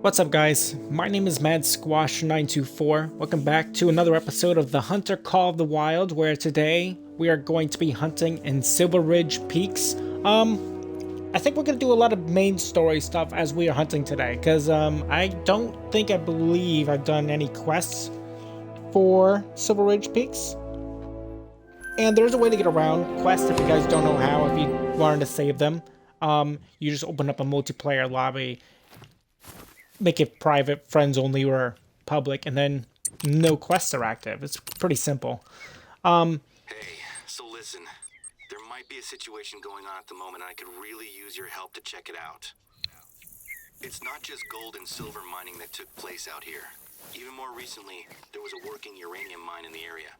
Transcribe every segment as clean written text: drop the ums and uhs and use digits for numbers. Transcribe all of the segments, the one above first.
What's up, guys? My name is Mad Squash 924. Welcome back to another episode of the Hunter Call of the Wild, where today we are going to be hunting in Silver Ridge Peaks. I think we're gonna do a lot of main story stuff as we are hunting today, because I believe I've done any quests for Silver Ridge Peaks. And there's a way to get around quests if you guys don't know how, if you wanted to save them. You just open up a multiplayer lobby, make it private, friends only, or public, and then no quests are active. It's pretty simple. Hey, so listen, there might be a situation going on at the moment and I could really use your help to check it out. It's not just gold and silver mining that took place out here. Even more recently, there was a working uranium mine in the area.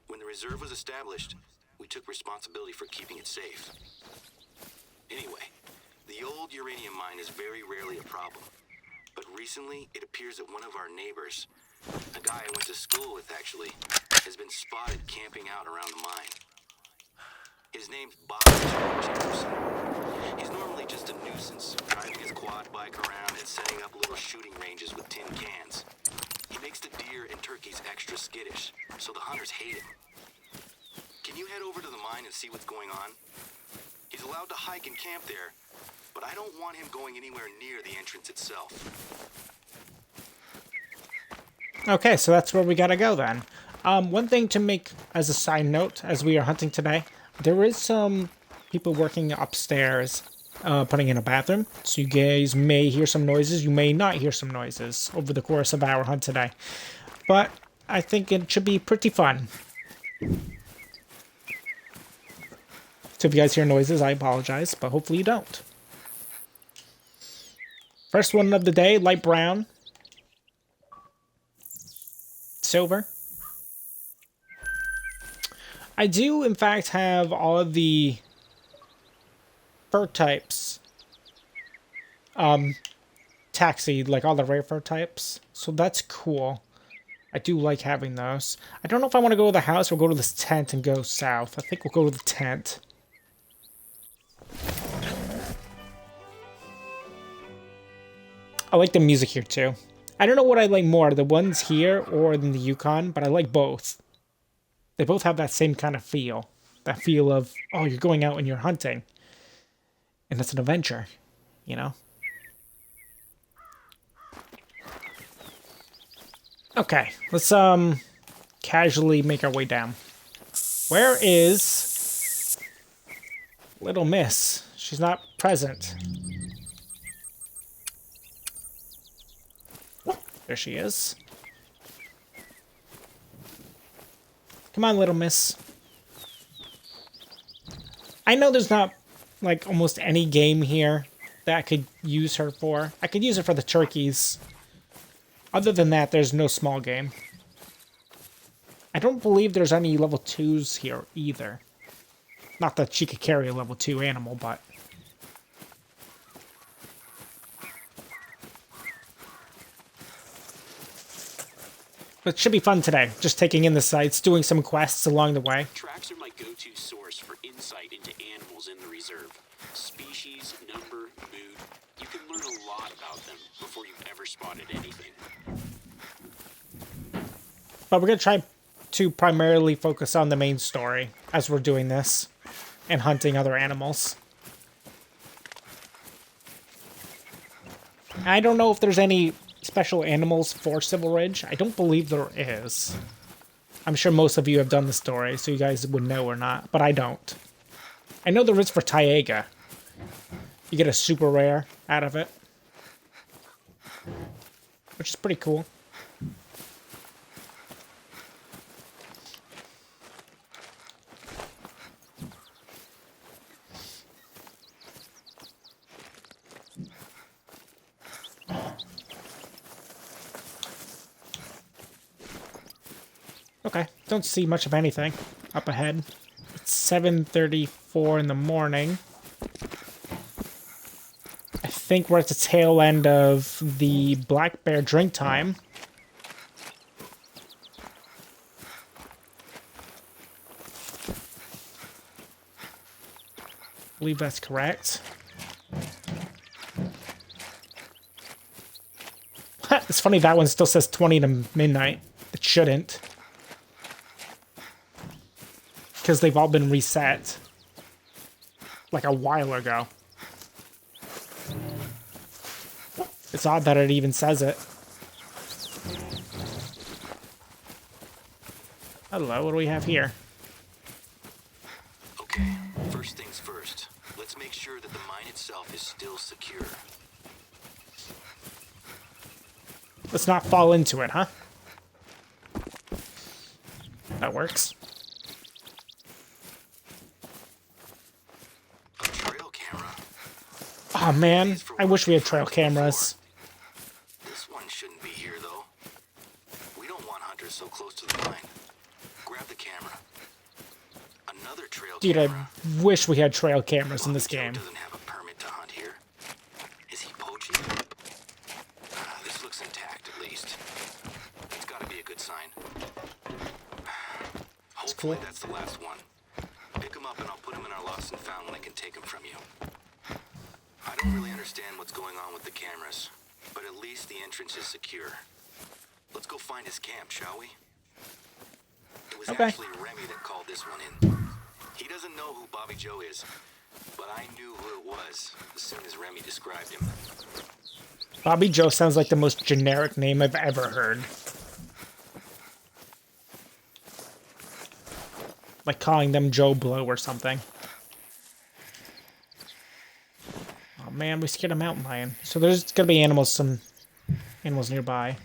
When the reserve was established, we took responsibility for keeping it safe. Anyway, the old uranium mine is very rarely a problem. But recently, it appears that one of our neighbors, a guy I went to school with actually, has been spotted camping out around the mine. His name's Bob Jefferson. He's normally just a nuisance, driving his quad bike around and setting up little shooting ranges with tin cans. He makes the deer and turkeys extra skittish, so the hunters hate him. Can you head over to the mine and see what's going on? He's allowed to hike and camp there, but I don't want him going anywhere near the entrance itself. Okay, so that's where we gotta go then. One thing to make as a side note, as we are hunting today, there is some people working upstairs, putting in a bathroom. So you guys may hear some noises, you may not hear some noises over the course of our hunt today. But I think it should be pretty fun. So if you guys hear noises, I apologize, but hopefully you don't. First one of the day, light brown. Silver. I do, in fact, have all of the fur types taxied, like all the rare fur types. So that's cool. I do like having those. I don't know if I want to go to the house or go to this tent and go south. I think we'll go to the tent. I like the music here too. I don't know what I like more, the ones here or in the Yukon, but I like both. They both have that same kind of feel. That feel of, oh, you're going out and you're hunting. And it's an adventure, you know? Okay, let's casually make our way down. Where is Little Miss? She's not present. There she is. Come on, Little Miss. I know there's not, like, almost any game here that I could use her for. I could use her for the turkeys. Other than that, there's no small game. I don't believe there's any level 2s here either. Not that she could carry a level 2 animal, but... But it should be fun today. Just taking in the sights, doing some quests along the way. Tracks are my go-to source for insight into animals in the reserve. Species, number, mood. You can learn a lot about them before you've ever spotted anything. But we're going to try to primarily focus on the main story as we're doing this. And hunting other animals. I don't know if there's any special animals for Silver Ridge. I don't believe there is. I'm sure most of you have done the story, so you guys would know or not, but I don't. I know there is for Taiga. You get a super rare out of it, which is pretty cool. Okay, don't see much of anything up ahead. It's 7:34 in the morning. I think we're at the tail end of the black bear drink time. I believe that's correct. It's funny that one still says 20 to midnight. It shouldn't. Because they've all been reset. Like a while ago. It's odd that it even says it. Hello, what do we have here? Okay, first things first. Let's make sure that the mine itself is still secure. Let's not fall into it, huh? That works. A trail camera. Oh man, I wish we had trail cameras. This one shouldn't be here though. We don't want hunters so close to the mine. Grab the camera. Another trail Dude, camera. I wish we had trail cameras in this Joe game. doesn't have a permit to hunt here. Is he poaching? This looks intact at least. It's gotta be a good sign. Hopefully cool. that's the last one. Pick him up and I'll put him in our lost and found when I can take him from you. I don't really understand what's going on with the cameras, but at least the entrance is secure. Let's go find his camp, shall we? It was Okay. actually Remy that called this one in. He doesn't know who Bobby Joe is, but I knew who it was as soon as Remy described him. Bobby Joe sounds like the most generic name I've ever heard. Like calling them Joe Blow or something. Oh man, we scared a mountain lion. So there's gonna be some animals nearby.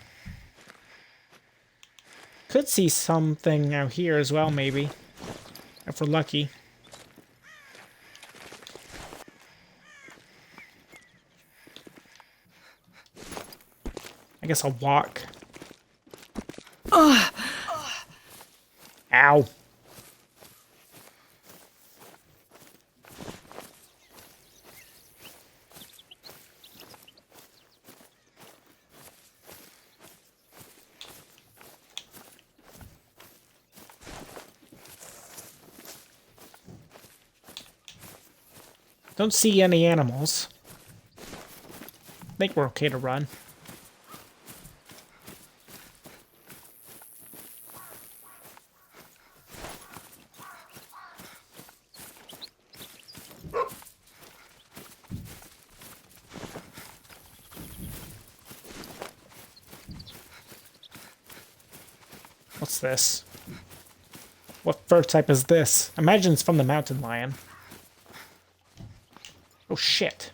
Could see something out here as well, maybe. If we're lucky. I guess I'll walk. Ow. Don't see any animals. I think we're okay to run. What's this? What fur type is this? Imagine it's from the mountain lion. Oh shit.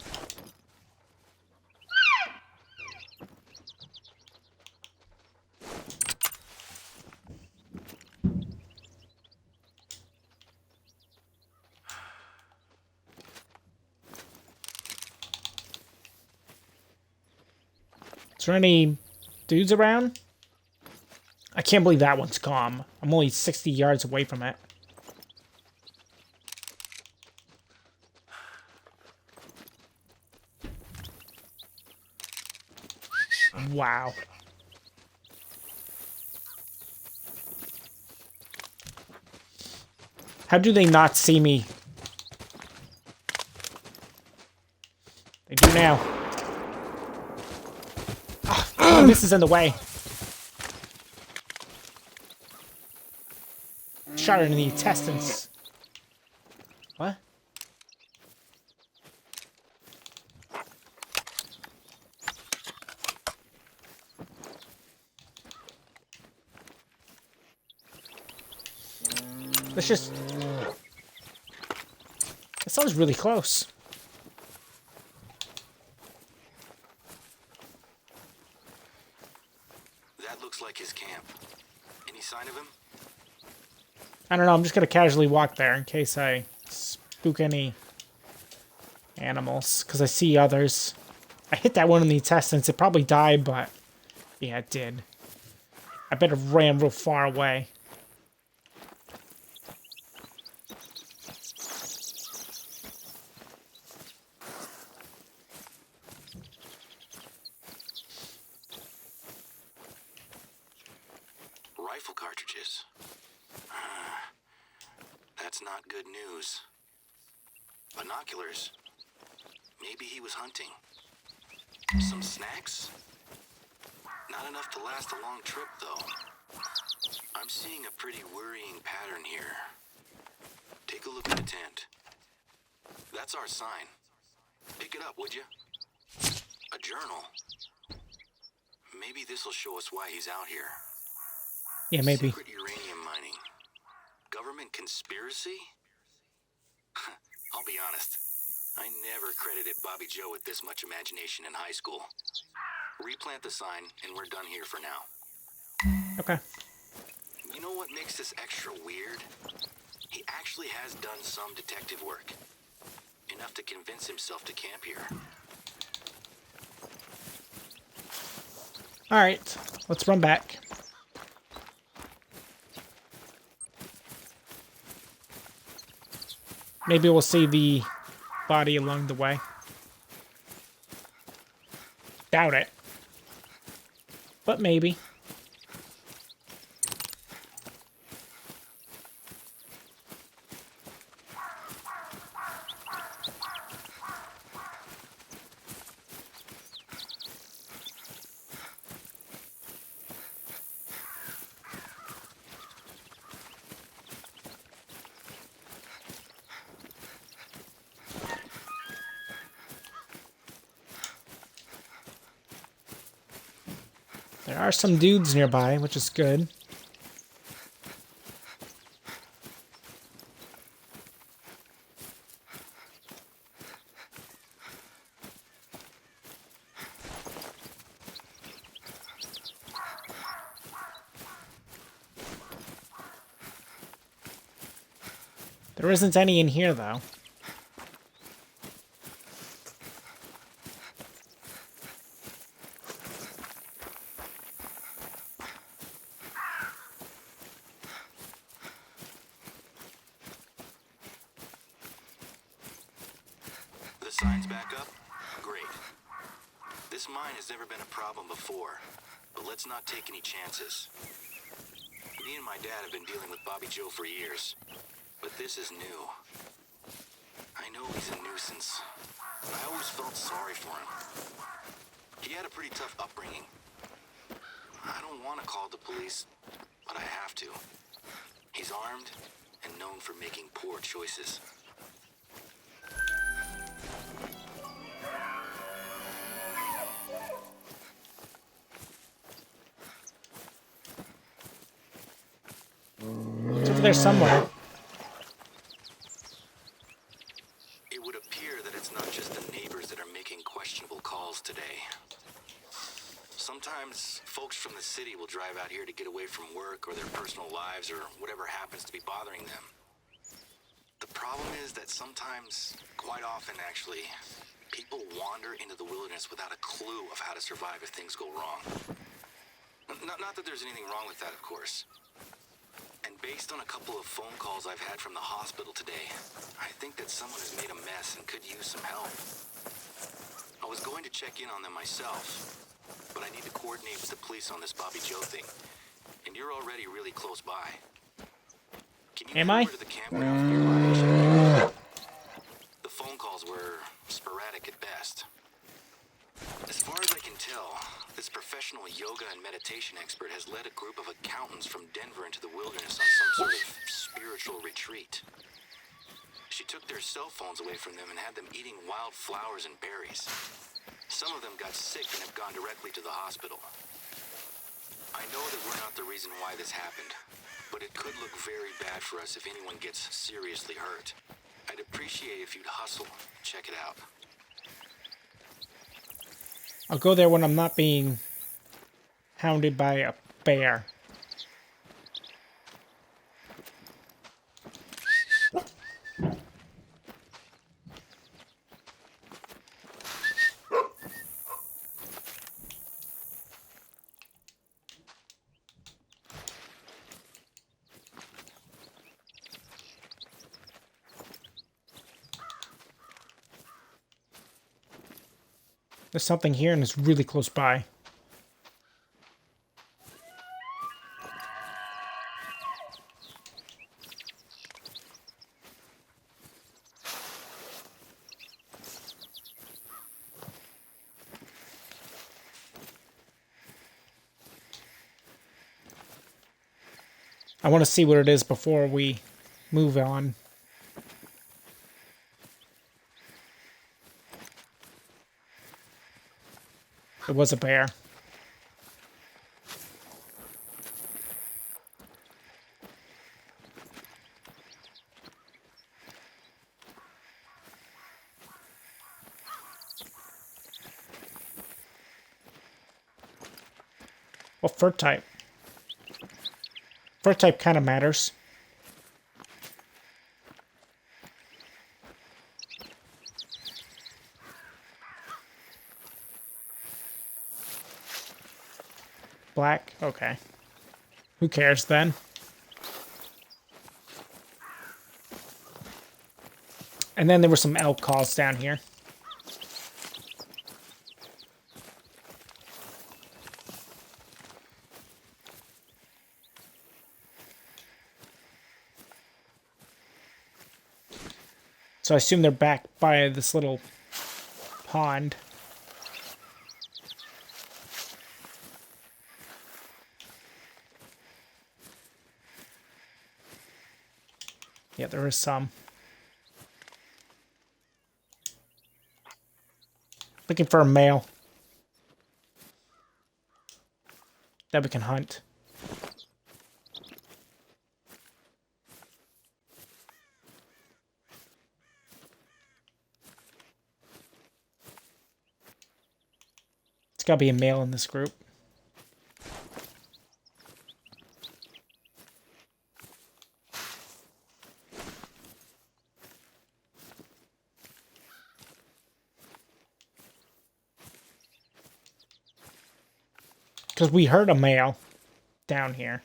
Is there any dudes around? I can't believe that one's calm. I'm only 60 yards away from it. Wow. How do they not see me? They do now. Oh, this is in the way. Shot her in the intestines. What? Let's just... That sounds really close. That looks like his camp. Any sign of him? I don't know, I'm just gonna casually walk there in case I spook any animals, because I see others. I hit that one in the intestines, it probably died, but yeah, it did. I bet it ran real far away. Rifle cartridges. That's not good news. Binoculars. Maybe he was hunting. Some snacks? Not enough to last a long trip, though. I'm seeing a pretty worrying pattern here. Take a look at the tent. That's our sign. Pick it up, would you? A journal. Maybe this'll show us why he's out here. Yeah, maybe. Secret uranium mining. Government conspiracy? I'll be honest. I never credited Bobby Joe with this much imagination in high school. Replant the sign, and we're done here for now. Okay. You know what makes this extra weird? He actually has done some detective work. Enough to convince himself to camp here. Alright, let's run back. Maybe we'll see the body along the way. Doubt it. But maybe. There are some dudes nearby, which is good. There isn't any in here, though. The sign's back up? Great. This mine has never been a problem before, but let's not take any chances. Me and my dad have been dealing with Bobby Joe for years, but this is new. I know he's a nuisance. I always felt sorry for him. He had a pretty tough upbringing. I don't want to call the police, but I have to. He's armed and known for making poor choices. It's over there somewhere. It would appear that it's not just the neighbors that are making questionable calls today. Sometimes folks from the city will drive out here to get away from work or their personal lives or whatever happens to be bothering them. The problem is that sometimes, quite often actually, people wander into the wilderness without a clue of how to survive if things go wrong. Not that there's anything wrong with that, of course. And based on a couple of phone calls I've had from the hospital today, I think that someone has made a mess and could use some help. I was going to check in on them myself, but I need to coordinate with the police on this Bobby Joe thing. And you're already really close by. Can you Am head I? over to the campground nearby and check it out? The phone calls were sporadic at best. As far as I can tell, this professional yoga and meditation expert has led a group of accountants from Denver into the wilderness on some sort of spiritual retreat. She took their cell phones away from them and had them eating wild flowers and berries. Some of them got sick and have gone directly to the hospital. I know that we're not the reason why this happened, but it could look very bad for us if anyone gets seriously hurt. I'd appreciate if you'd hustle, check it out. I'll go there when I'm not being hounded by a bear. There's something here and it's really close by. I want to see what it is before we move on. It was a bear. What fur type? Fur type kind of matters. Black? Okay. Who cares then? And then there were some elk calls down here. So I assume they're back by this little pond. Yeah, there is some. Looking for a male that we can hunt. It's gotta be a male in this group. Because we heard a male down here.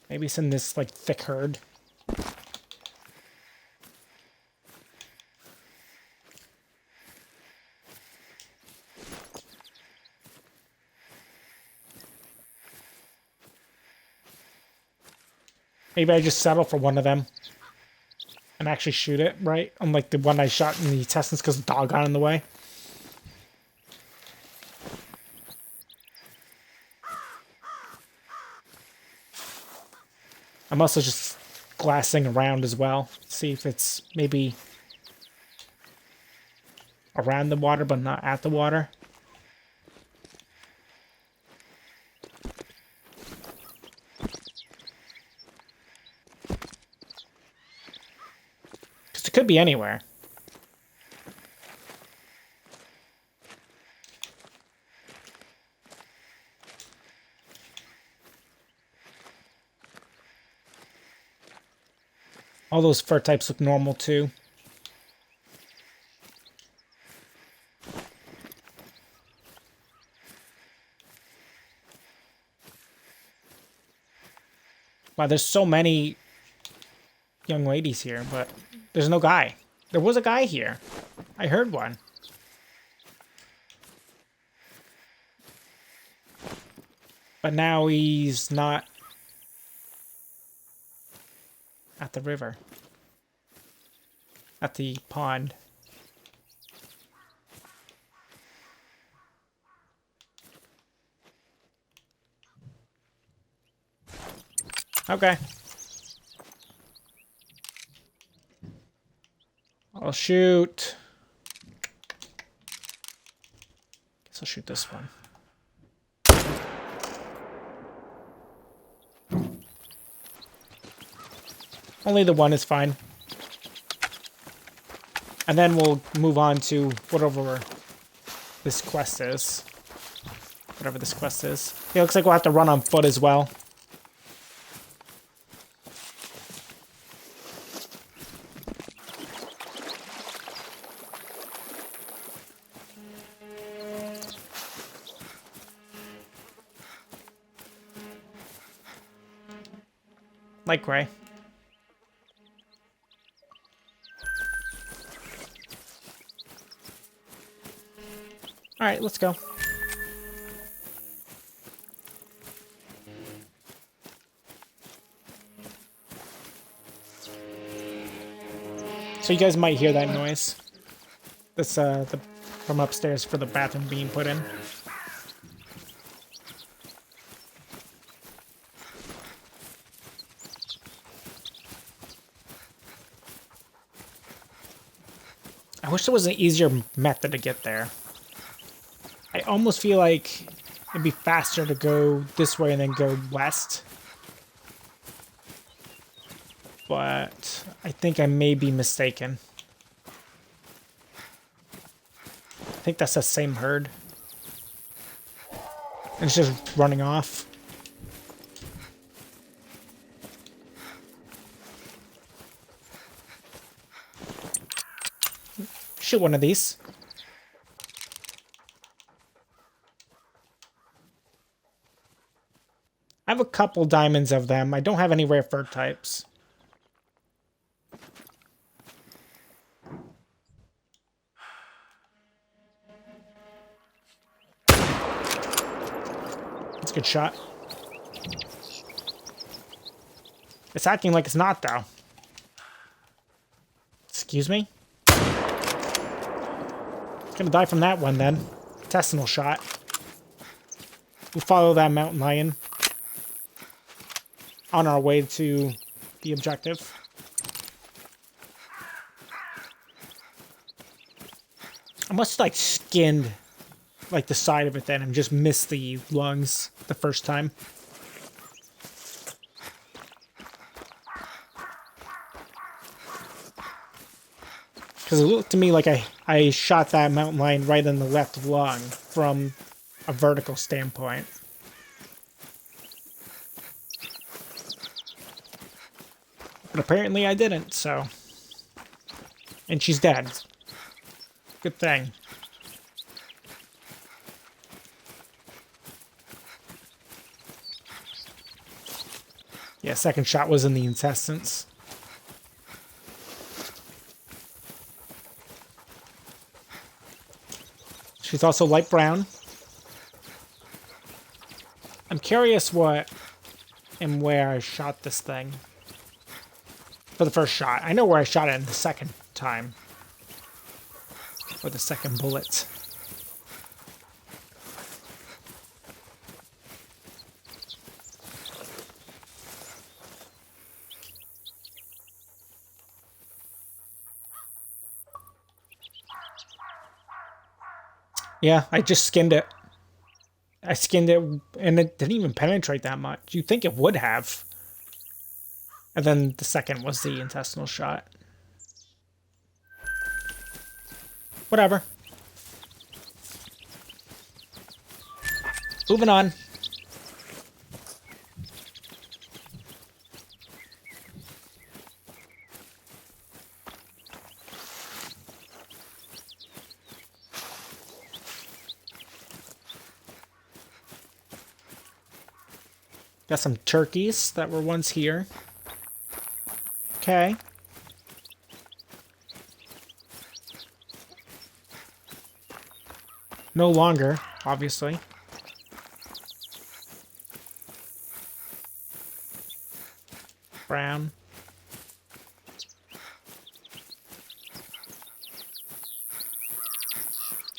Maybe it's in this, like, thick herd. Maybe I just settle for one of them and actually shoot it, right? Unlike the one I shot in the intestines because the dog got in the way. I'm also just glassing around as well. See if it's maybe around the water but not at the water. Because it could be anywhere. All those fur types look normal too. Wow, there's so many young ladies here, but there's no guy. There was a guy here. I heard one. But now he's not at the river. At the pond. Okay. I'll shoot. Guess I'll shoot this one. Only the one is fine. And then we'll move on to whatever this quest is. Whatever this quest is. It looks like we'll have to run on foot as well. Like gray. Alright, let's go. So you guys might hear that noise. This from upstairs for the bathroom being put in. I wish there was an easier method to get there. I almost feel like it'd be faster to go this way and then go west. But I think I may be mistaken. I think that's the same herd. And it's just running off. Shoot one of these. I have a couple diamonds of them. I don't have any rare fur types. That's a good shot. It's acting like it's not, though. Excuse me? Gonna die from that one, then. Intestinal shot. We'll follow that mountain lion on our way to the objective. I must like skinned like the side of it then and just missed the lungs the first time. Because it looked to me like I shot that mountain lion right in the left lung from a vertical standpoint. But apparently I didn't, so... And she's dead. Good thing. Yeah, second shot was in the intestines. She's also light brown. I'm curious what and where I shot this thing. For the first shot. I know where I shot it in the second time. Or the second bullet. Yeah, I just skinned it. I skinned it, and it didn't even penetrate that much. You'd think it would have. And then the second was the intestinal shot. Whatever. Moving on. Got some turkeys that were once here. Okay. No longer, obviously. Brown.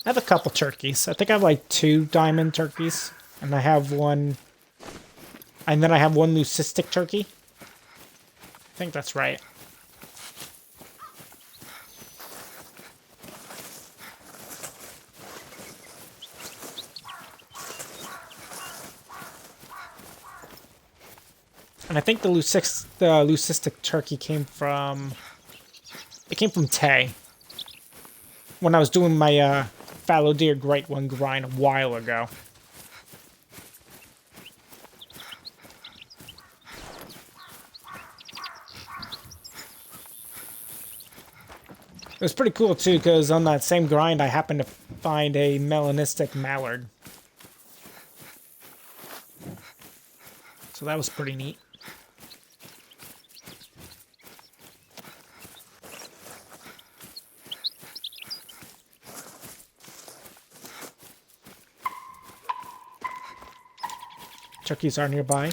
I have a couple turkeys. I think I have like 2 diamond turkeys. And I have one... And then I have one leucistic turkey. I think that's right. And I think the leucistic turkey came from... It came from Tay. When I was doing my fallow deer great one grind a while ago. It was pretty cool, too, because on that same grind, I happened to find a melanistic mallard. So that was pretty neat. Turkeys are nearby.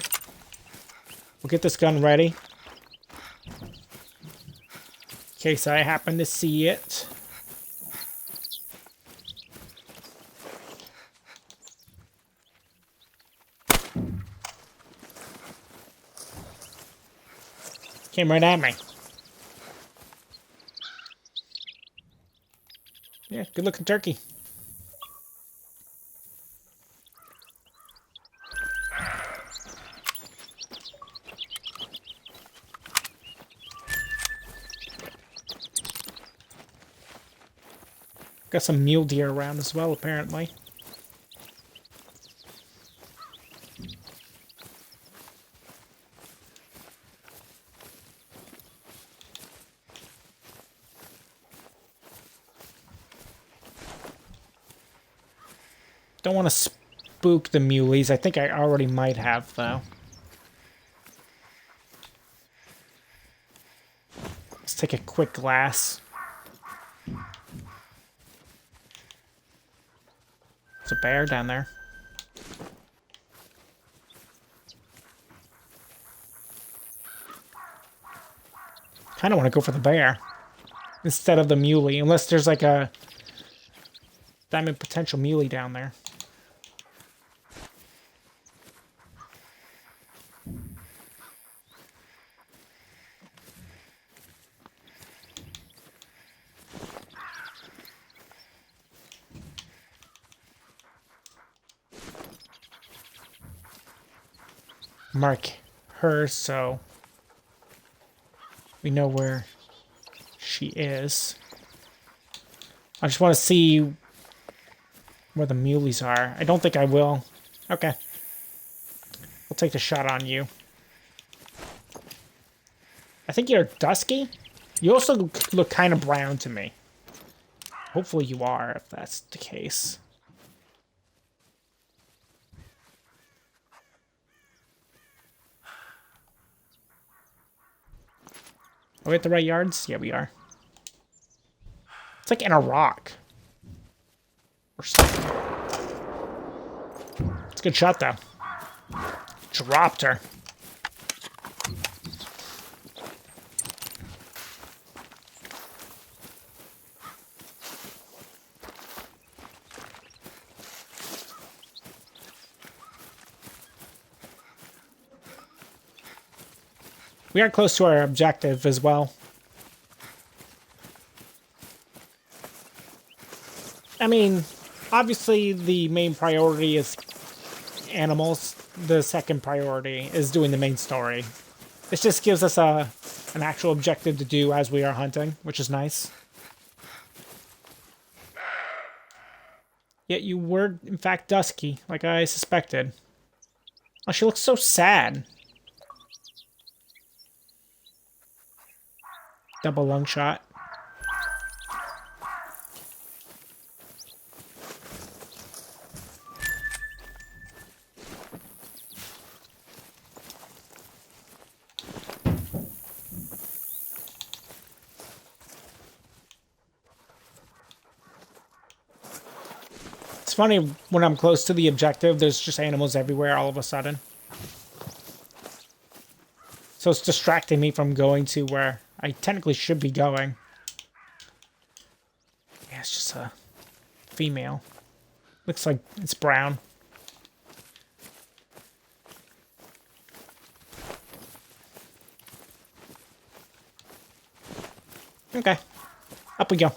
We'll get this gun ready. case I happen to see it. Came right at me. Yeah, good looking turkey. Got some mule deer around as well, apparently. Don't want to spook the muleys. I think I already might have, though. Let's take a quick glass. There's a bear down there. Kind of want to go for the bear instead of the muley, unless there's like a diamond potential muley down there. Mark her so we know where she is. I just want to see where the muleys are. I don't think I will. Okay. We'll take the shot on you. I think you're dusky. You also look kind of brown to me. Hopefully you are, if that's the case. Are we at the right yards? Yeah, we are. It's like in a rock. Or something. It's a good shot, though. Dropped her. We are close to our objective as well. I mean, obviously the main priority is animals. The second priority is doing the main story. This just gives us an actual objective to do as we are hunting, which is nice. Yet you were, in fact, dusky, like I suspected. Oh, she looks so sad. Double lung shot. It's funny, when I'm close to the objective, there's just animals everywhere all of a sudden. So it's distracting me from going to where I technically should be going. Yeah, it's just a female. Looks like it's brown. Okay. Up we go.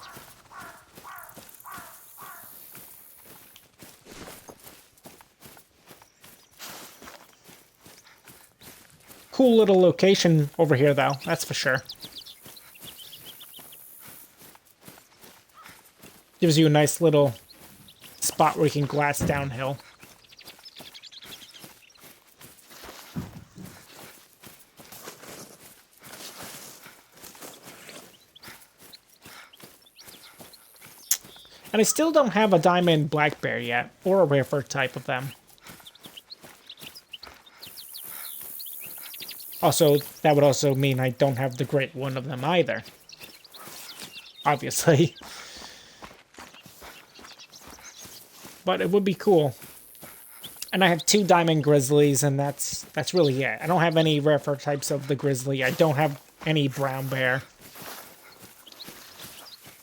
Cool little location over here, though. That's for sure. Gives you a nice little spot where you can glass downhill. And I still don't have a diamond black bear yet, or a rarer type of them. Also, that would also mean I don't have the great one of them either. Obviously. But it would be cool. And I have 2 diamond grizzlies, and that's really it. I don't have any rarer types of the grizzly. I don't have any brown bear.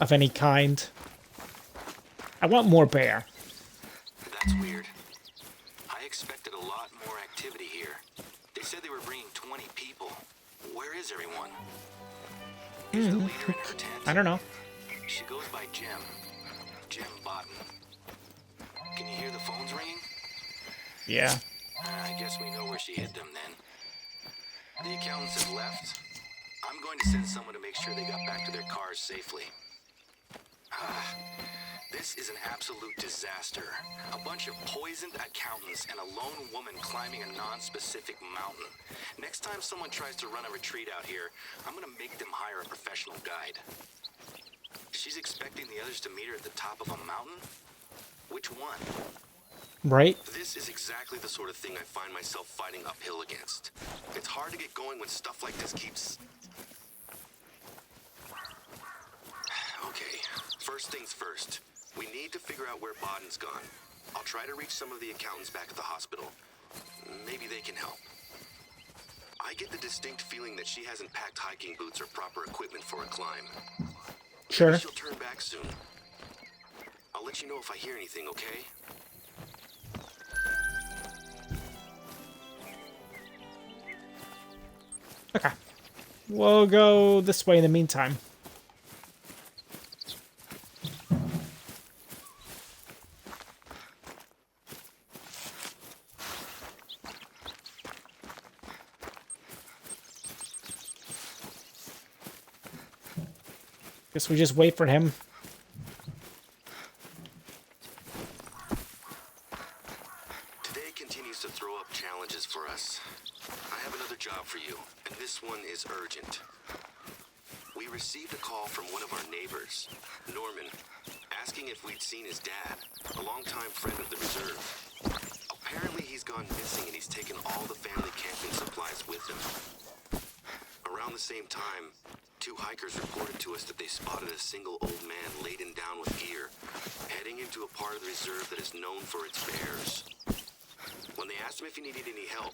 of any kind. I want more bear. That's weird. I expected a lot more activity here. They said they were bringing 20 people. Where is everyone? Is the leader in her tent? I don't know. She goes by Jem. Jem Botten. Can you hear the phones ringing? Yeah. I guess we know where she hid them then. The accountants have left. I'm going to send someone to make sure they got back to their cars safely. This is an absolute disaster. A bunch of poisoned accountants and a lone woman climbing a non-specific mountain. Next time someone tries to run a retreat out here, I'm gonna make them hire a professional guide. She's expecting the others to meet her at the top of a mountain? Which one? Right? This is exactly the sort of thing I find myself fighting uphill against. It's hard to get going when stuff like this keeps... Okay, first things first. We need to figure out where Bodden's gone. I'll try to reach some of the accountants back at the hospital. Maybe they can help. I get the distinct feeling that she hasn't packed hiking boots or proper equipment for a climb. Sure. Maybe she'll turn back soon. I'll let you know if I hear anything, okay? Okay. We'll go this way in the meantime. Guess we just wait for him. Today continues to throw up challenges for us. I have another job for you, and this one is urgent. We received a call from one of our neighbors, Norman, asking if we'd seen his dad, a longtime friend of the reserve. Apparently he's gone missing and he's taken all the family camping supplies with him. Around the same time, 2 hikers reported to us that they spotted a single old man laden down with gear, heading into a part of the reserve that is known for its bears. When they asked him if he needed any help,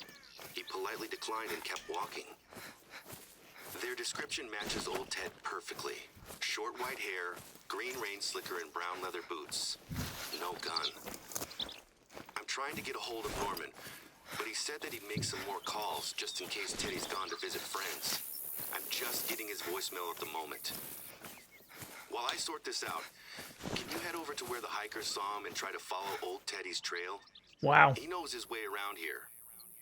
he politely declined and kept walking. Their description matches old Ted perfectly. Short white hair, green rain slicker, and brown leather boots. No gun. I'm trying to get a hold of Norman, but he said that he'd make some more calls just in case Teddy's gone to visit friends. I'm just getting his voicemail at the moment. While I sort this out, can you head over to where the hikers saw him and try to follow old Teddy's trail? Wow. He knows his way around here,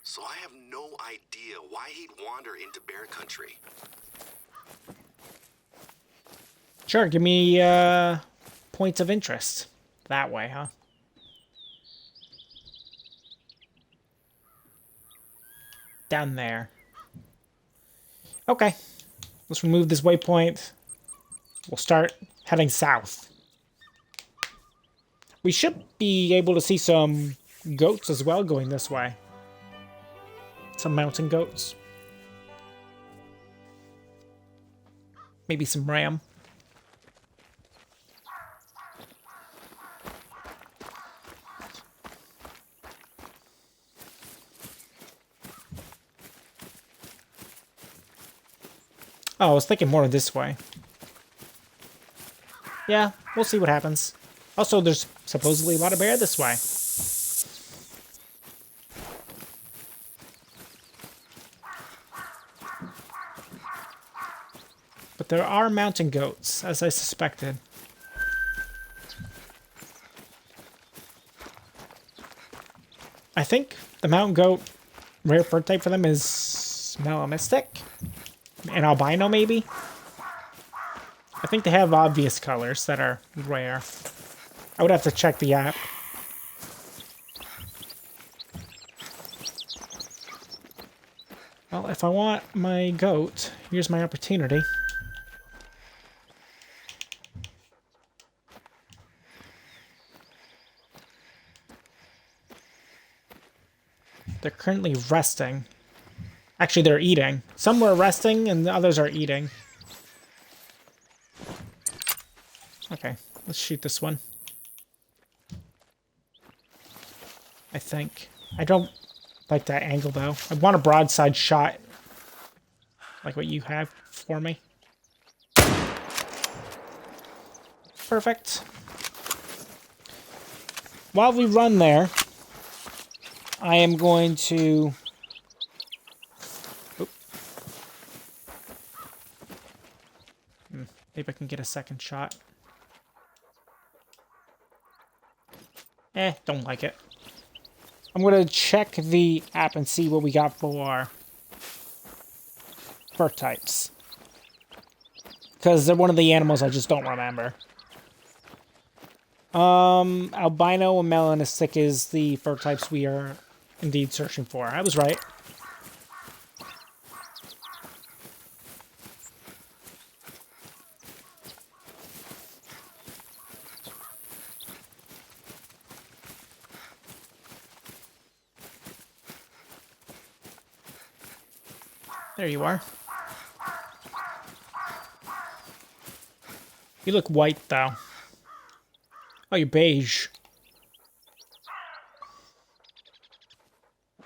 so I have no idea why he'd wander into bear country. Sure, give me points of interest. That way, huh? Down there. Okay. Let's remove this waypoint. We'll start heading south. We should be able to see some goats as well going this way. Some mountain goats. Maybe some ram. Oh, I was thinking more this way. Yeah, we'll see what happens. Also, there's supposedly a lot of bear this way. But there are mountain goats, as I suspected. I think the mountain goat rare bird type for them is melanistic. An albino, maybe? I think they have obvious colors that are rare. I would have to check the app. Well, if I want my goat, here's my opportunity. They're currently resting. Actually, they're eating. Some were resting, and the others are eating. Okay, let's shoot this one. I think. I don't like that angle, though. I want a broadside shot. Like what you have for me. Perfect. While we run there, I am going to... Oop. Maybe I can get a second shot. Don't like it. I'm going to check the app and see what we got for fur types. Because they're one of the animals I just don't remember. Albino and melanistic is the fur types we are indeed searching for. I was right. There you are. You look white, though. Oh, you're beige.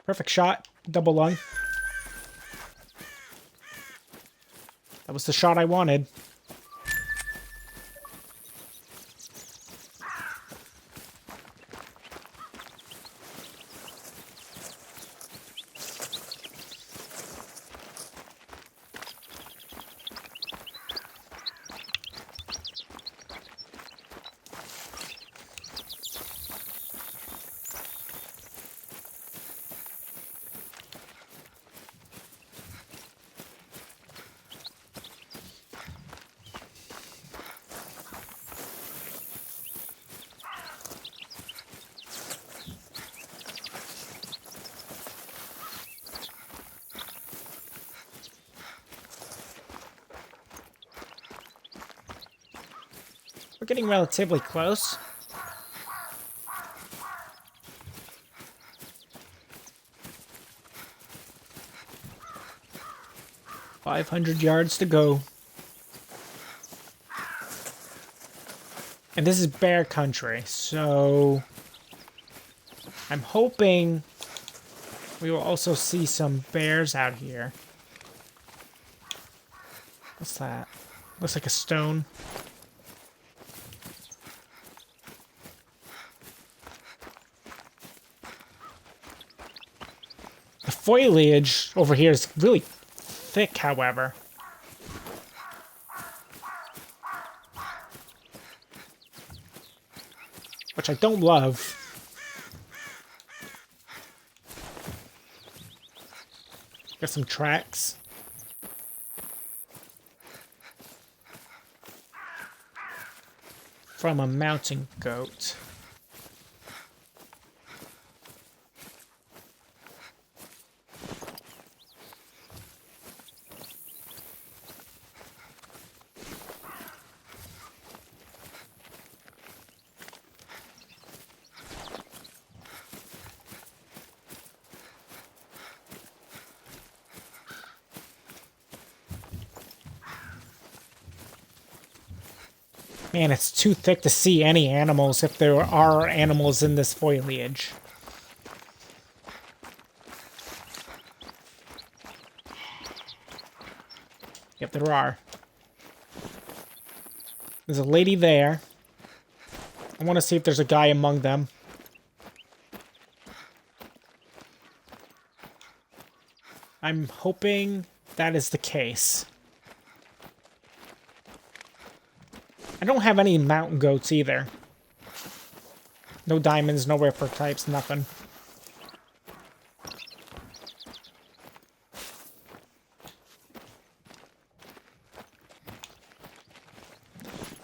Perfect shot. Double lung. That was the shot I wanted. We're getting relatively close. $500 to go. And this is bear country, so I'm hoping we will also see some bears out here. What's that? Looks like a stone. The foliage over here is really thick, however. Which I don't love. Got some tracks. From a mountain goat. Man, it's too thick to see any animals if there are animals in this foliage. Yep, there are. There's a lady there. I want to see if there's a guy among them. I'm hoping that is the case. I don't have any mountain goats either. No diamonds, no rare fur types, nothing.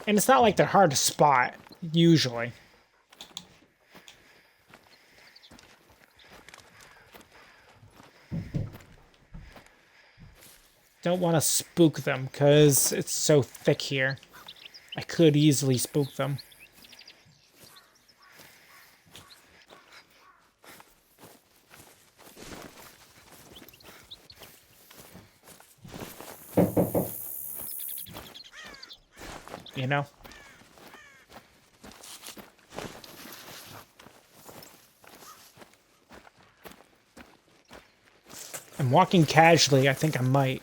And it's not like they're hard to spot, usually. Don't want to spook them, because it's so thick here. I could easily spook them. You know? I'm walking casually. I think I might.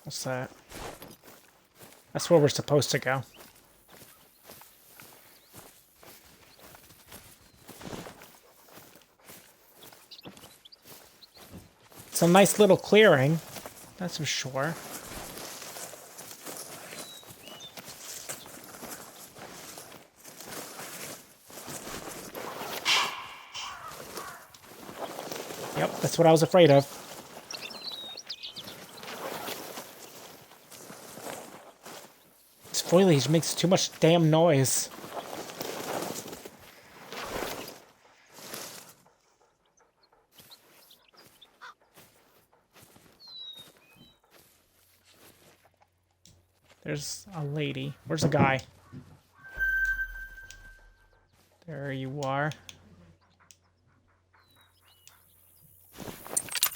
What's that? That's where we're supposed to go. It's a nice little clearing, that's for sure. Yep, that's what I was afraid of. This foliage makes too much damn noise. There's a lady. Where's the guy? There you are.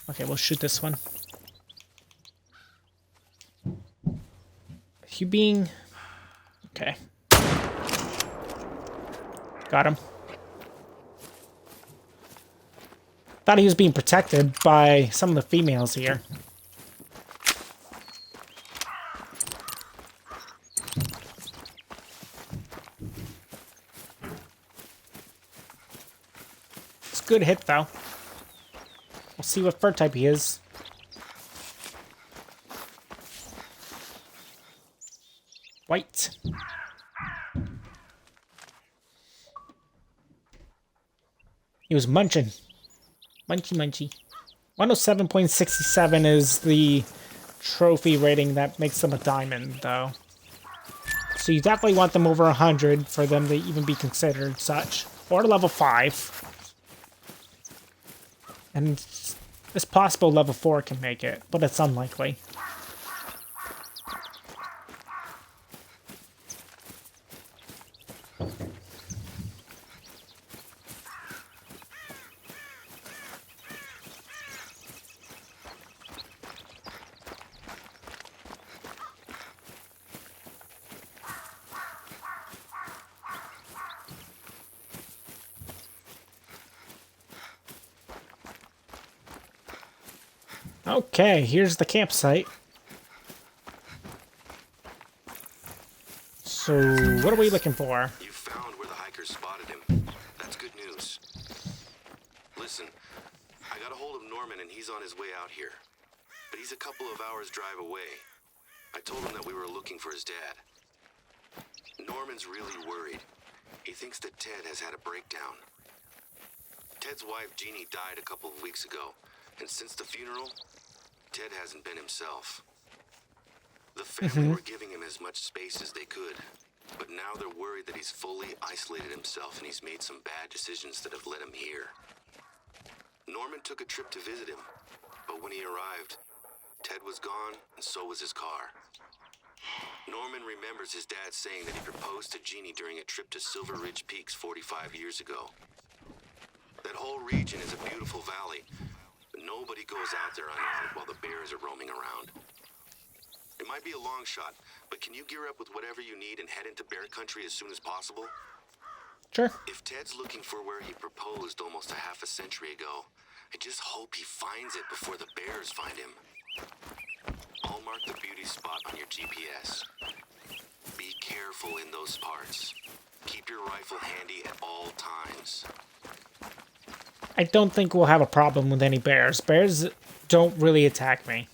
Okay, we'll shoot this one. You being... Okay. Got him. Thought he was being protected by some of the females here. It's a good hit, though. We'll see what fur type he is. White. He was munching. Munchy, munchy. 107.67 is the trophy rating that makes them a diamond, though. So you definitely want them over 100 for them to even be considered such. Or level 5. And it's possible level 4 can make it, but it's unlikely. Okay, here's the campsite. So, what are we looking for? You found where the hikers spotted him. That's good news. Listen, I got a hold of Norman and he's on his way out here. But he's a couple of hours drive away. I told him that we were looking for his dad. Norman's really worried. He thinks that Ted has had a breakdown. Ted's wife, Jeannie, died a couple of weeks ago. And since the funeral, Ted hasn't been himself. The family were giving him as much space as they could, but now they're worried that he's fully isolated himself and he's made some bad decisions that have led him here. Norman took a trip to visit him, but when he arrived, Ted was gone and so was his car. Norman remembers his dad saying that he proposed to Jeannie during a trip to Silver Ridge Peaks 45 years ago. That whole region is a beautiful valley, but nobody goes out there unarmed while the bears are roaming around. It might be a long shot, but can you gear up with whatever you need and head into bear country as soon as possible? Sure. If Ted's looking for where he proposed almost a half a century ago, I just hope he finds it before the bears find him. I'll mark the beauty spot on your GPS. Be careful in those parts. Keep your rifle handy at all times. I don't think we'll have a problem with any bears. Bears don't really attack me.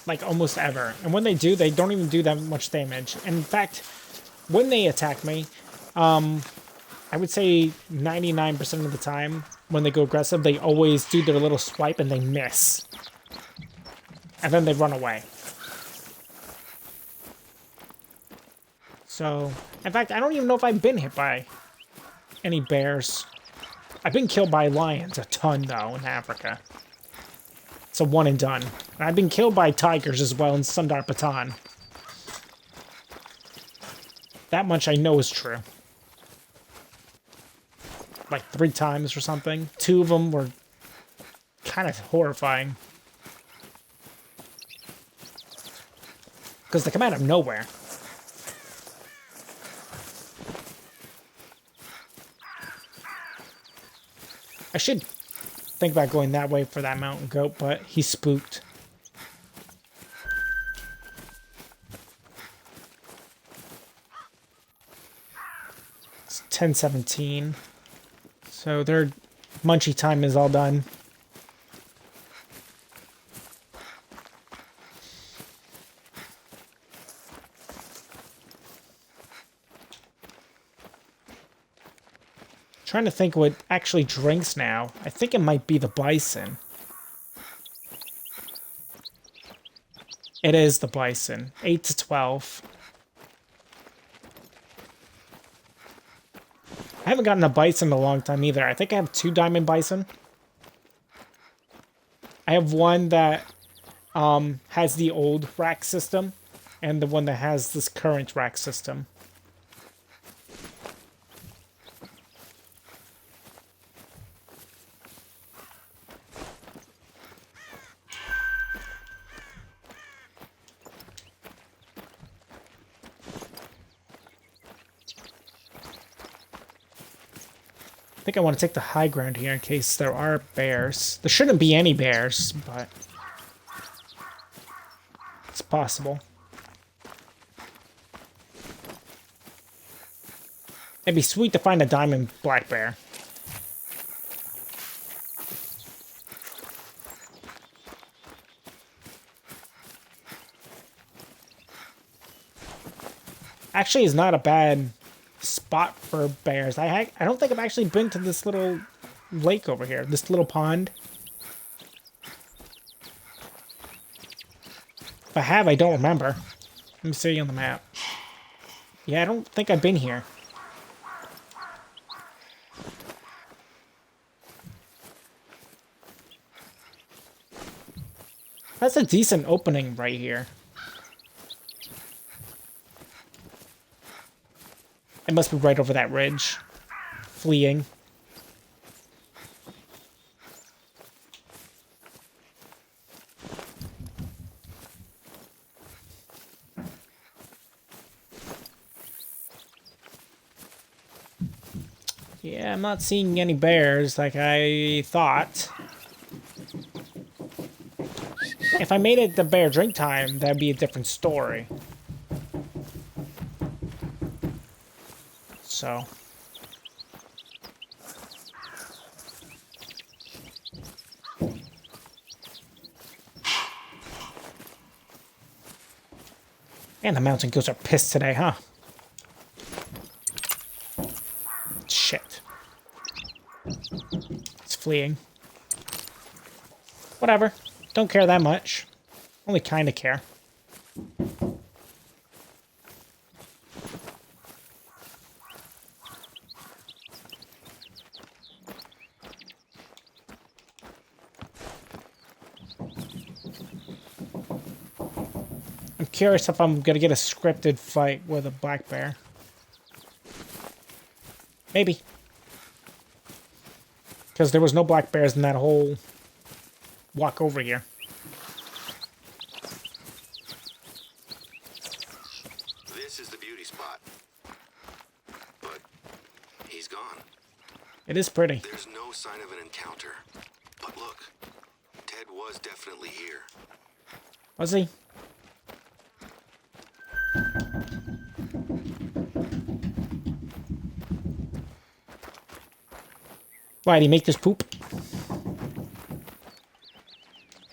Like, almost ever. And when they do, they don't even do that much damage. And in fact, when they attack me, I would say 99% of the time, when they go aggressive, they always do their little swipe and they miss. And then they run away. So, in fact, I don't even know if I've been hit by any bears. I've been killed by lions a ton, though, in Africa. It's a one and done. And I've been killed by tigers as well in Sundar Patan. That much I know is true. Like 3 times or something. 2 of them were kind of horrifying. Because they come out of nowhere. I should think about going that way for that mountain goat, but he's spooked. It's 10:17. So their munchie time is all done. Trying to think what actually drinks now. I think it might be the bison. It is the bison. 8 to 12. I haven't gotten a bison in a long time either. I think I have 2 diamond bison. I have one that has the old rack system and the one that has this current rack system. I think I want to take the high ground here in case there are bears. There shouldn't be any bears, but it's possible. It'd be sweet to find a diamond black bear. Actually, is not a bad spot for bears. I don't think I've actually been to this little lake over here, this little pond. If I have, I don't remember. Let me see on the map. Yeah, I don't think I've been here. That's a decent opening right here. It must be right over that ridge. Fleeing. Yeah, I'm not seeing any bears like I thought. If I made it the bear drink time, that'd be a different story. So. And the mountain goats are pissed today, huh? Shit. It's fleeing. Whatever. Don't care that much. Only kinda care. I'm curious if I'm gonna get a scripted fight with a black bear. Maybe. Because there was no black bears in that whole walk over here. This is the beauty spot. But he's gone. It is pretty. There's no sign of an encounter. But look, Ted was definitely here. Was he? Why, did he make this poop?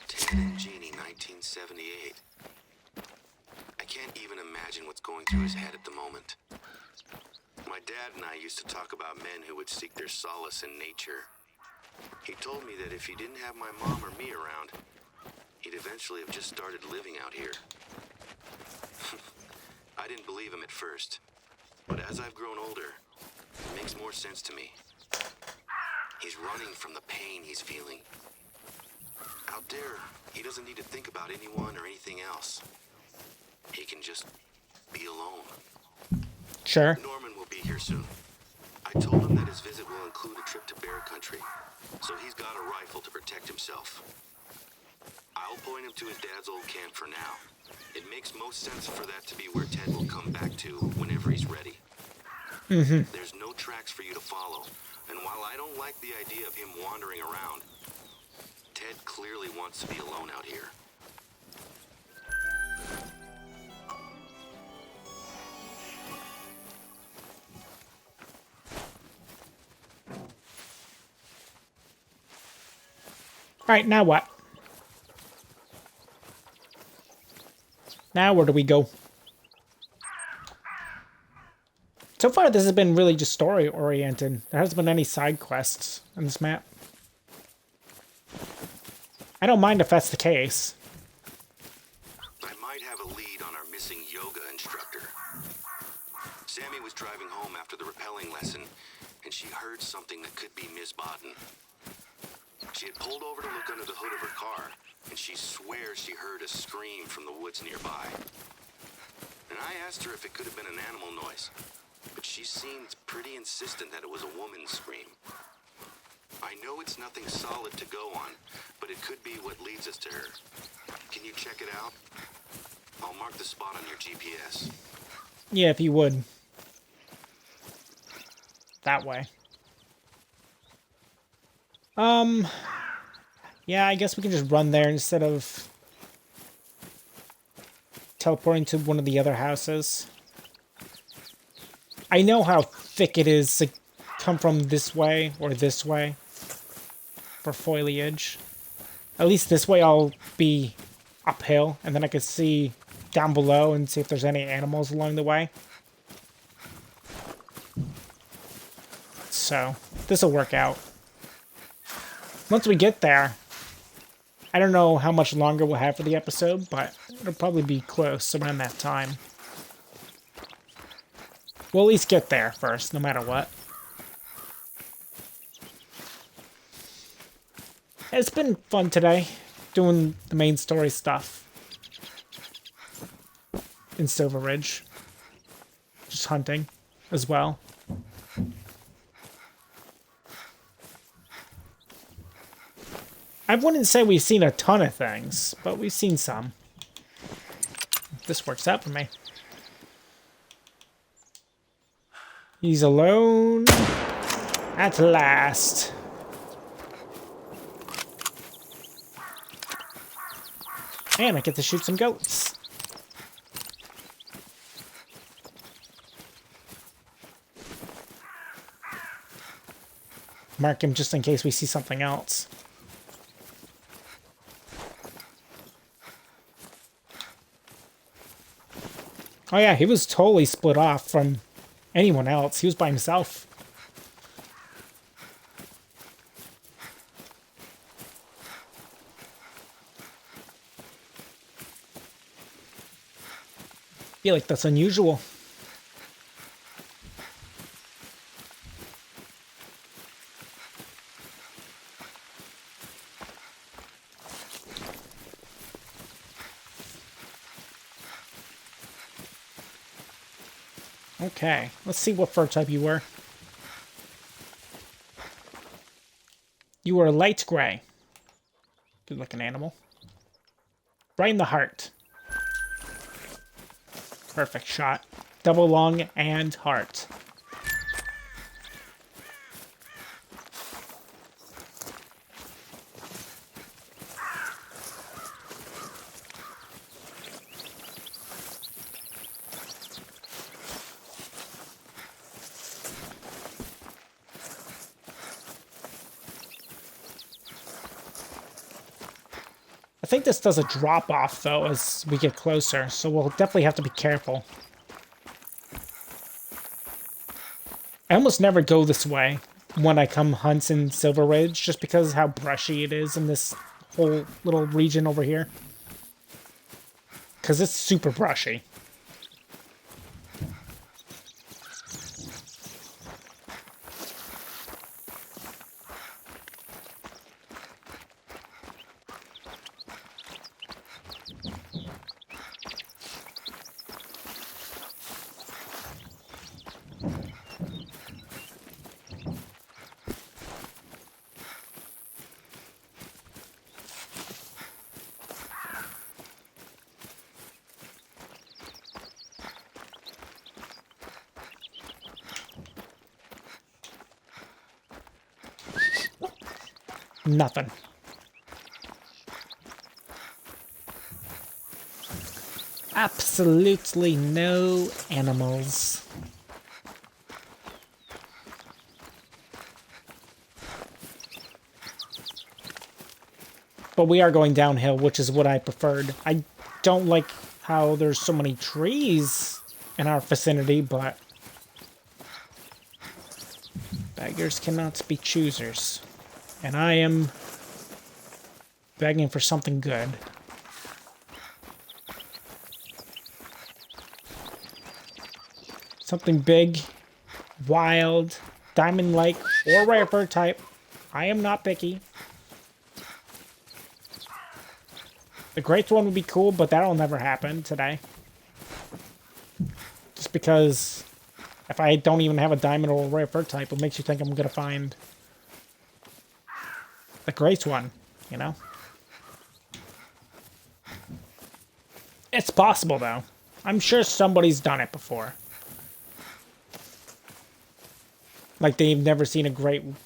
Ted and Jeannie, 1978. I can't even imagine what's going through his head at the moment. My dad and I used to talk about men who would seek their solace in nature. He told me that if he didn't have my mom or me around, he'd eventually have just started living out here. I didn't believe him at first, but as I've grown older, it makes more sense to me. He's running from the pain he's feeling. Out there, he doesn't need to think about anyone or anything else. He can just be alone. Sure. Norman will be here soon. I told him that his visit will include a trip to bear country, so he's got a rifle to protect himself. I'll point him to his dad's old camp for now. It makes most sense for that to be where Ted will come back to whenever he's ready. There's no tracks for you to follow, and while I don't like the idea of him wandering around, Ted clearly wants to be alone out here. Alright, now what? Now where do we go? So far, this has been really just story-oriented. There hasn't been any side quests on this map. I don't mind if that's the case. I might have a lead on our missing yoga instructor. Sammy was driving home after the rappelling lesson, and she heard something that could be Miss Bodden. She had pulled over to look under the hood of her car, and she swears she heard a scream from the woods nearby. And I asked her if it could have been an animal noise, but she seemed pretty insistent that it was a woman's scream. I know it's nothing solid to go on, but it could be what leads us to her. Can you check it out? I'll mark the spot on your GPS. Yeah, if you would. That way. Yeah, I guess we can just run there instead of teleporting to one of the other houses. I know how thick it is to come from this way or this way for foliage. At least this way I'll be uphill, and then I can see down below and see if there's any animals along the way. So, this'll work out. Once we get there, I don't know how much longer we'll have for the episode, but it'll probably be close around that time. We'll at least get there first, no matter what. It's been fun today, doing the main story stuff in Silver Ridge. Just hunting as well. I wouldn't say we've seen a ton of things, but we've seen some. This works out for me. He's alone at last. And I get to shoot some goats. Mark him just in case we see something else. Oh yeah, he was totally split off from anyone else. He was by himself. I feel like that's unusual. Okay, let's see what fur type you were. You were light gray. Good looking animal. Right in the heart. Perfect shot. Double lung and heart. I think this does a drop off though as we get closer, so we'll definitely have to be careful. I almost never go this way when I come hunt in Silver Ridge, just because of how brushy it is in this whole little region over here. Because it's super brushy. Nothing. Absolutely no animals. but we are going downhill, which is what I preferred. I don't like how there's so many trees in our vicinity, but beggars cannot be choosers. And I am begging for something good. Something big, wild, diamond-like, or rare bird type. I am not picky. The great one would be cool, but that'll never happen today. Just because if I don't even have a diamond or a rare bird type, it makes you think I'm gonna find the great one, you know? It's possible, though. I'm sure somebody's done it before. Like, they've never seen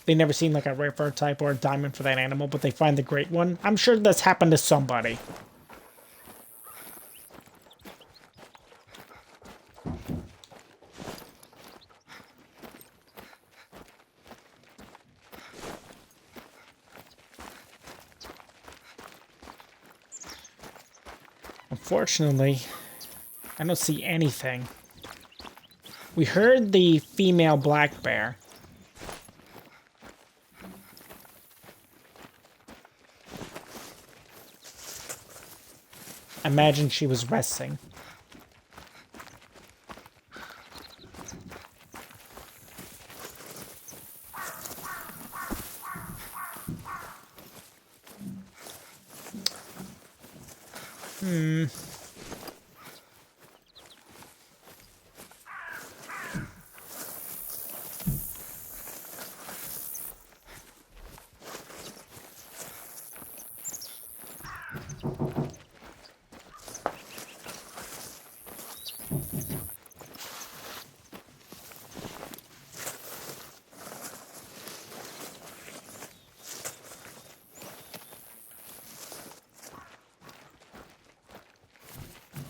they've never seen, like, a rare bird type or a diamond for that animal, but they find the great one. I'm sure that's happened to somebody. Unfortunately, I don't see anything. We heard the female black bear. I imagine she was resting.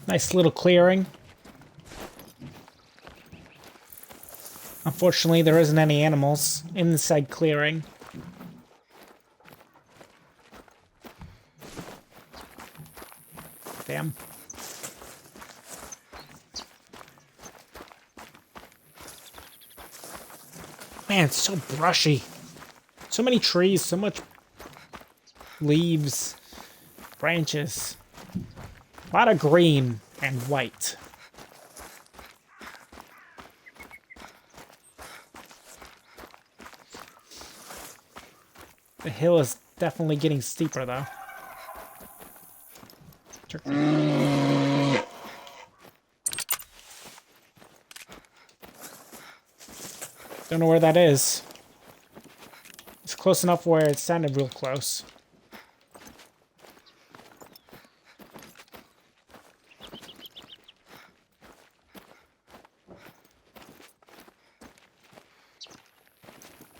Nice little clearing. Unfortunately, there isn't any animals in the said clearing. Damn. Man, it's so brushy. So many trees, so much leaves, branches. A lot of green and white. The hill is definitely getting steeper, though. Don't know where that is. It's close enough where it sounded real close.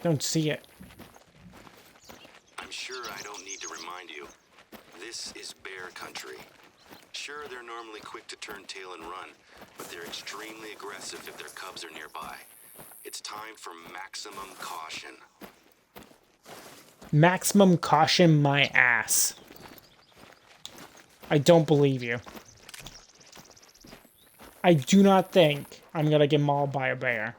Don't see it. I'm sure I don't need to remind you. This is bear country. Sure, they're normally quick to turn tail and run, but they're extremely aggressive if their cubs are nearby. It's time for maximum caution. Maximum caution my ass. I don't believe you. I do not think I'm gonna get mauled by a bear.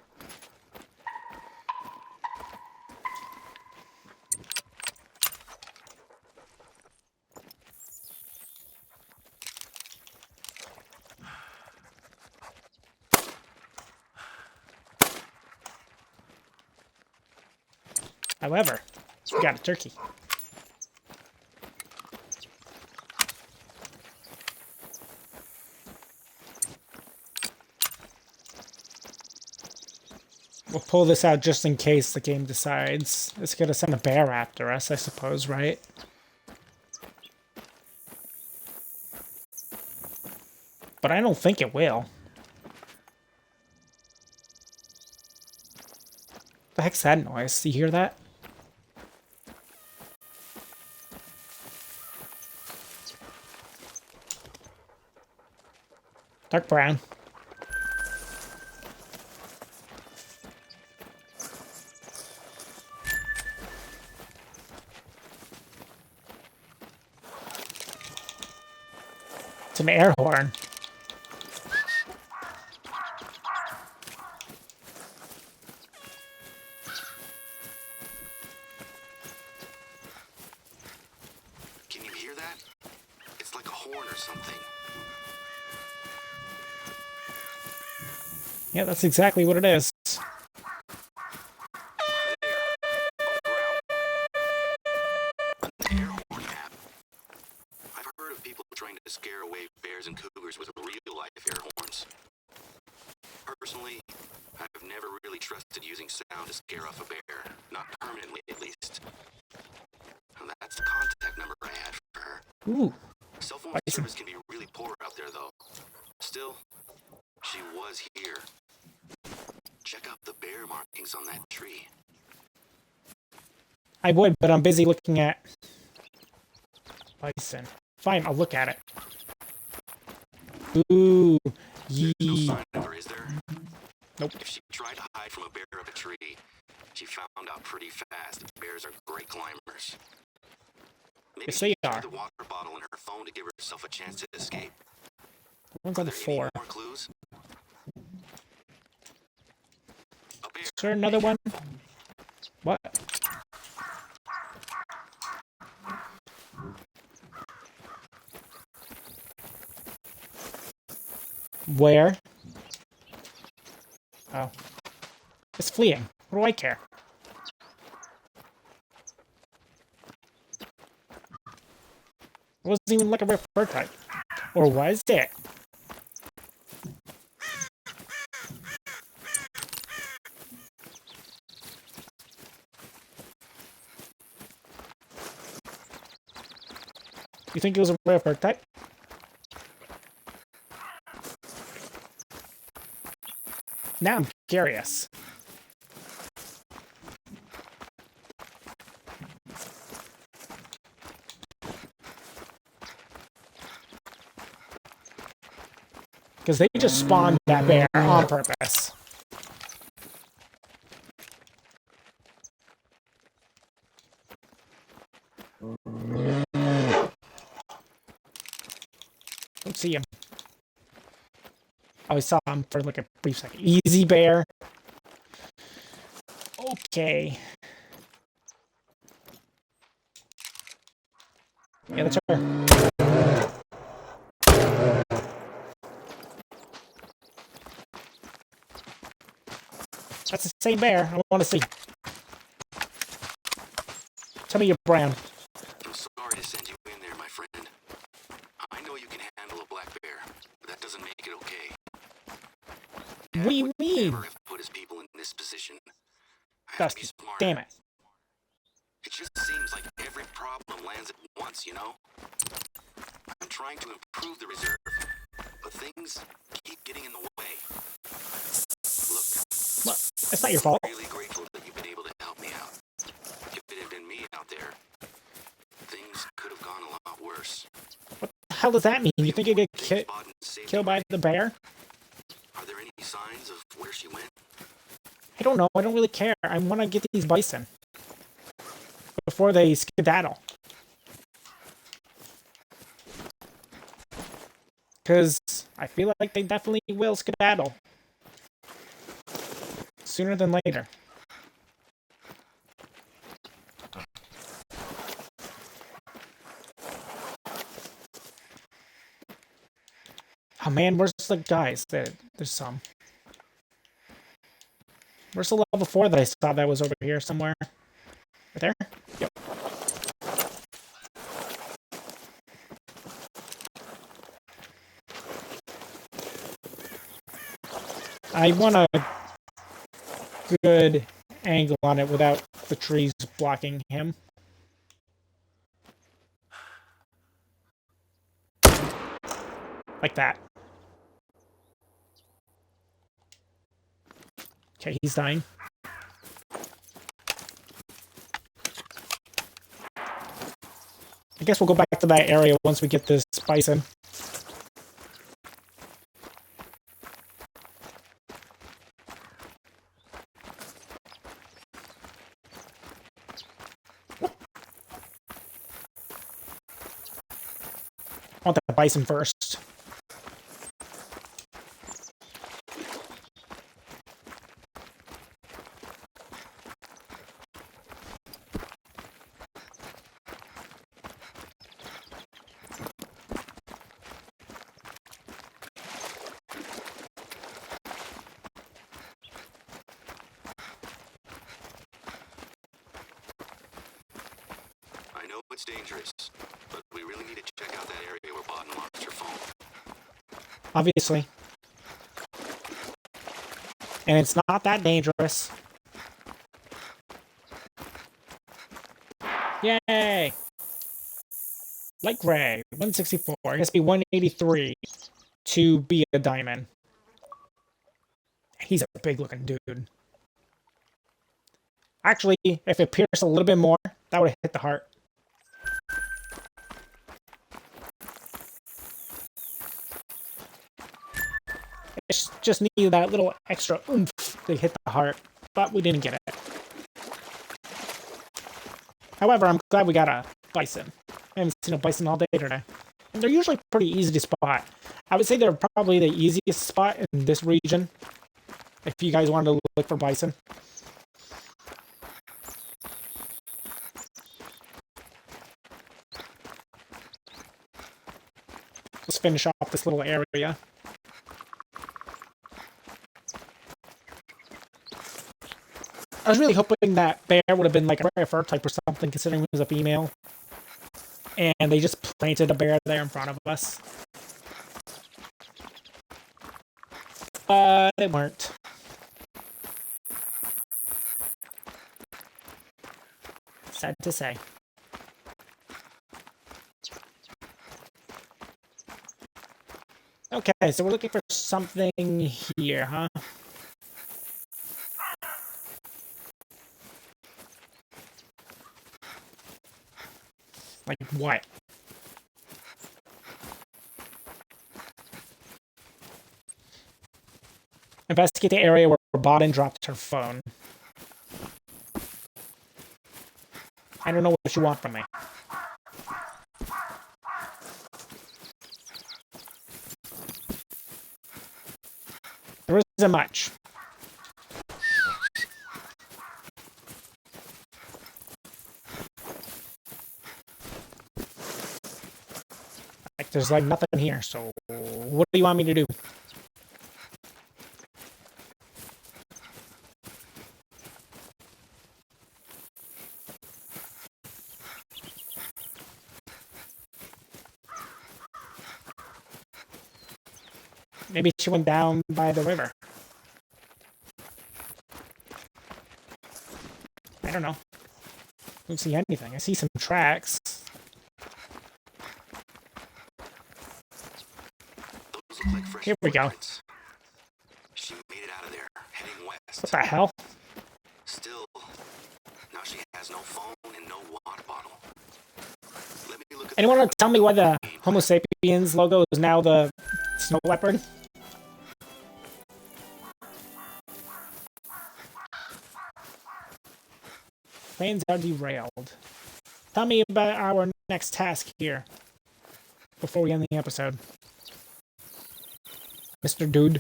However, we got a turkey. We'll pull this out just in case the game decides it's gonna send a bear after us, I suppose, right? But I don't think it will. The heck's that noise? Do you hear that? Dark brown. It's an air horn. Can you hear that? It's like a horn or something. Yeah, that's exactly what it is. Air horn app. I've heard of people trying to scare away bears and cougars with real-life air horns. Personally, I've never really trusted using sound to scare off a bear. Not permanently, at least. And that's the contact number I had for her. Ooh. Cell phone service can be really poor out there, though. Still, she was here. Check out the bear markings on that tree. I would, but I'm busy looking at bison. Fine, I'll look at it. Ooh. There's no Yee. sign of her, is there? Nope. If she tried to hide from a bear up a tree, she found out pretty fast that bears are great climbers. Maybe Yes, she they used are. the water bottle in her phone to give herself a chance to escape. One's on the Are there floor. any more clues? A bear. Is there another one? What? Where? Oh. It's fleeing. What do I care? It wasn't even like a rare bird type. Or was it? You think it was a rare bird type? Now I'm curious. Because they just spawned that bear on purpose. Don't see him. Oh, I saw him for like a brief second. Easy bear. Okay. Yeah, that's her. That's the same bear. I want to see. Tell me you're brown. I'm sorry to send you in there, my friend. I know you can handle a black bear, but that doesn't make it okay. What do you mean? Never have put his people in this position. I have to be Dusty, smart. damn it. It just seems like every problem lands at once, you know? I'm trying to improve the reserve, but things keep getting in the way. Look, What? That's not your fault. I'm really grateful that you've been able to help me out. If it had been me out there, things could have gone a lot worse. What the hell does that mean? You think you get Spot and save killed me. by the bear? Are there any signs of where she went? I don't know. I don't really care. I want to get these bison before they skedaddle. Because I feel like they definitely will skedaddle. Sooner than later. Oh man, where's the guys? There's some. Where's the level 4 that I saw that was over here somewhere? Right there? Yep. I want a good angle on it without the trees blocking him. Like that. Okay, he's dying. I guess we'll go back to that area once we get this bison. I want that bison first. dangerous, but we really need to check out that area where Bodden lost her phone. Obviously. And it's not that dangerous. Yay! Light gray, 164. It has to be 183 to be a diamond. He's a big looking dude. Actually, if it pierced a little bit more, that would have hit the heart. It just needed that little extra oomph to hit the heart, but we didn't get it. However, I'm glad we got a bison. I haven't seen a bison all day today. And they're usually pretty easy to spot. I would say they're probably the easiest spot in this region, if you guys wanted to look for bison. Let's finish off this little area. I was really hoping that bear would have been like a rare fur type or something, considering it was a female. And they just planted a bear there in front of us. But they weren't. Sad to say. Okay, so we're looking for something here, huh? Like what? Investigate the area where Bodden dropped her phone. I don't know what you want from me. There isn't much. Like, there's like nothing here, so what do you want me to do? Maybe she went down by the river. I don't know. I don't see anything. I see some tracks. Those look like fresh Here we go. footprints. She made it out of there, heading west. What the hell? Still, now she has no phone and no water bottle. Let me look at Anyone want to tell me why the Homo sapiens logo is now the snow leopard? Plans are derailed. Tell me about our next task here before we end the episode. Mr. Dude.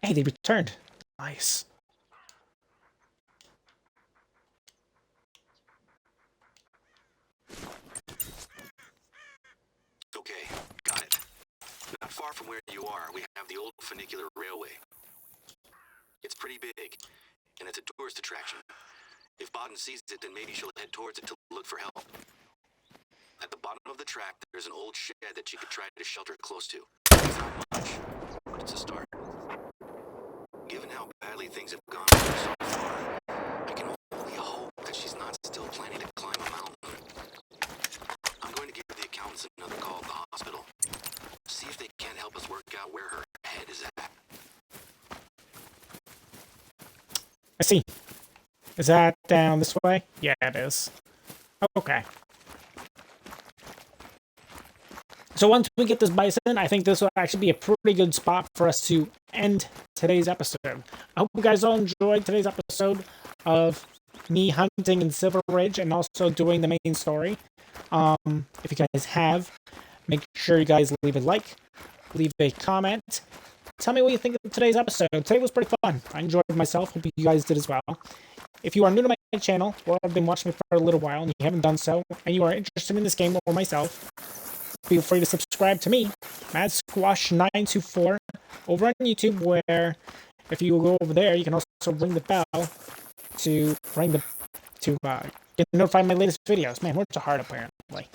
Hey, they returned. Nice. Okay, got it. Not far from where you are, we have the old funicular railway. It's pretty big, and it's a tourist attraction. If Bodden sees it, then maybe she'll head towards it to look for help. At the bottom of the track, there's an old shed that she could try to shelter close to. It's not much, but it's a start. Given how badly things have gone for her so far, I can only hope that she's not still planning to climb a mountain. I'm going to give the accountants another call at the hospital. See if they can't help us work out where her head is at. I see. Is that down this way? Yeah, it is. Okay. So once we get this bison, I think this will actually be a pretty good spot for us to end today's episode. I hope you guys all enjoyed today's episode of me hunting in Silver Ridge and also doing the main story. If you guys have, make sure you guys leave a like, leave a comment. Tell me what you think of today's episode. Today was pretty fun. I enjoyed myself. Hope you guys did as well. If you are new to my channel, or have been watching me for a little while and you haven't done so, and you are interested in this game or myself, feel free to subscribe to me, MadSquash924, over on YouTube, where if you go over there, you can also ring the bell to ring the to get notified of my latest videos. Man, words are hard apparently.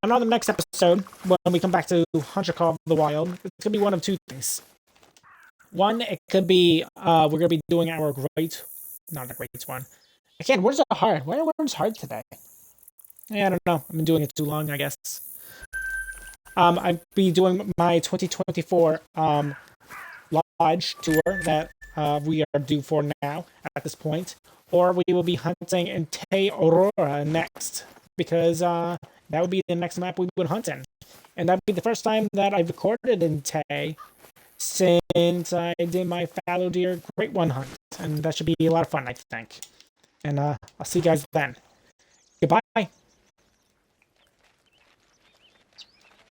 And on the next episode, when we come back to Hunter Call of the Wild, it's gonna be one of two things. One, it could be we're gonna be doing our not a great one. Again, words are hard. Why are words hard today? Yeah, I don't know. I've been doing it too long, I guess. I'd be doing my 2024 lodge tour that we are due for now at this point, or we will be hunting in Te Aurora next, because that would be the next map we would hunt in, and that would be the first time that I've recorded in Te since I did my fallow deer great one hunt, and that should be a lot of fun, I think. And I'll see you guys then. Goodbye.